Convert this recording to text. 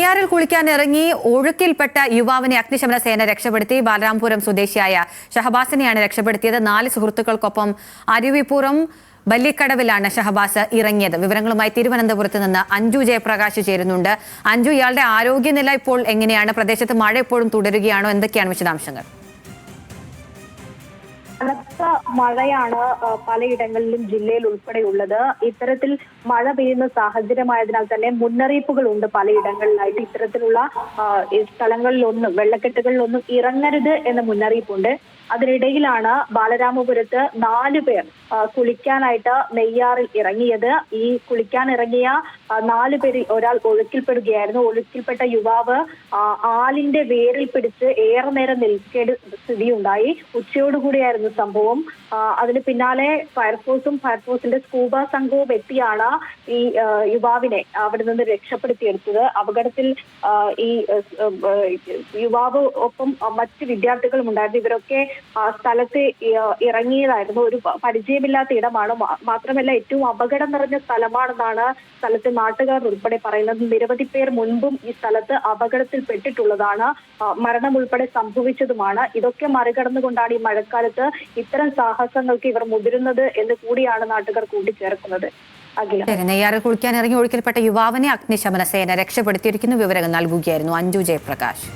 നെയ്യാറിൽ കുളിക്കാൻ ഇറങ്ങി ഒഴുക്കിൽപ്പെട്ട യുവാവിനെ അഗ്നിശമന സേന രക്ഷപ്പെടുത്തി. ബാലരാംപുരം സ്വദേശിയായ ഷഹബാസിനെയാണ് രക്ഷപ്പെടുത്തിയത്. 4 സുഹൃത്തുക്കൾക്കൊപ്പം അരുവിപ്പുറം ബല്ലിക്കടവിലാണ് ഷഹബാസ് ഇറങ്ങിയത്. വിവരങ്ങളുമായി തിരുവനന്തപുരത്ത് നിന്ന് അഞ്ജു ജയപ്രകാശ് ചേരുന്നുണ്ട്. അഞ്ജു, ഇയാളുടെ ആരോഗ്യനില ഇപ്പോൾ എങ്ങനെയാണ്? പ്രദേശത്ത് മഴ എപ്പോഴും തുടരുകയാണോ? എന്തൊക്കെയാണ് വിശദാംശങ്ങൾ? കനത്ത മഴയാണ് പലയിടങ്ങളിലും ജില്ലയിൽ ഉൾപ്പെടെയുള്ളത്. ഇത്തരത്തിൽ മഴ പെയ്യുന്ന സാഹചര്യമായതിനാൽ തന്നെ മുന്നറിയിപ്പുകളുണ്ട് പലയിടങ്ങളിലായിട്ട്. ഇത്തരത്തിലുള്ള സ്ഥലങ്ങളിലൊന്നും വെള്ളക്കെട്ടുകളിലൊന്നും ഇറങ്ങരുത് എന്ന മുന്നറിയിപ്പുണ്ട്. അതിനിടയിലാണ് ബാലരാമപുരത്ത് 4 പേർ കുളിക്കാനായിട്ട് നെയ്യാറിൽ ഇറങ്ങിയത്. ഈ കുളിക്കാൻ ഇറങ്ങിയ 4 പേരിൽ ഒരാൾ ഒഴുക്കിൽപ്പെടുകയായിരുന്നു. ഒഴുക്കിൽപ്പെട്ട യുവാവ് ആലിന്റെ വേരിൽ പിടിച്ച് ഏറെ നേരം നിൽക്കേണ്ട സ്ഥിതിയുണ്ടായി. ഉച്ചയോടുകൂടിയായിരുന്നു സംഭവം. അതിന് പിന്നാലെ ഫയർഫോഴ്സിന്റെ സ്കൂബ സംഘവും എത്തിയാണ് ഈ യുവാവിനെ അവിടെ നിന്ന് രക്ഷപ്പെടുത്തിയെടുത്തത്. അപകടത്തിൽ ഈ യുവാവ് ഒപ്പം മറ്റ് വിദ്യാർത്ഥികളും ഉണ്ടായിരുന്നു. ഇവരൊക്കെ സ്ഥലത്ത് ഇറങ്ങിയതായിരുന്നു. ഒരു പരിചയമില്ലാത്ത ഇടമാണ്. മാത്രമല്ല ഏറ്റവും അപകടം നിറഞ്ഞ സ്ഥലമാണെന്നാണ് സ്ഥലത്തെ നാട്ടുകാർ ഉൾപ്പെടെ പറയുന്നത്. നിരവധി പേർ മുൻപും ഈ സ്ഥലത്ത് അപകടത്തിൽ പെട്ടിട്ടുള്ളതാണ്. മരണം ഉൾപ്പെടെ സംഭവിച്ചതുമാണ്. ഇതൊക്കെ മറികടന്നുകൊണ്ടാണ് ഈ മഴക്കാലത്ത് ഇത്തരം സാഹസങ്ങൾക്ക് ഇവർ മുതിരുന്നത് എന്ന് കൂടിയാണ് നാട്ടുകാർ കൂട്ടിച്ചേർക്കുന്നത്. നെയ്യാറിൽ കുളിക്കാൻ ഇറങ്ങി ഒഴുക്കിൽപ്പെട്ട യുവാവിനെ അഗ്നിശമന സേന രക്ഷപ്പെടുത്തിയിരിക്കുന്നു. വിവരങ്ങൾ നൽകുകയായിരുന്നു അഞ്ജു ജയപ്രകാശ്.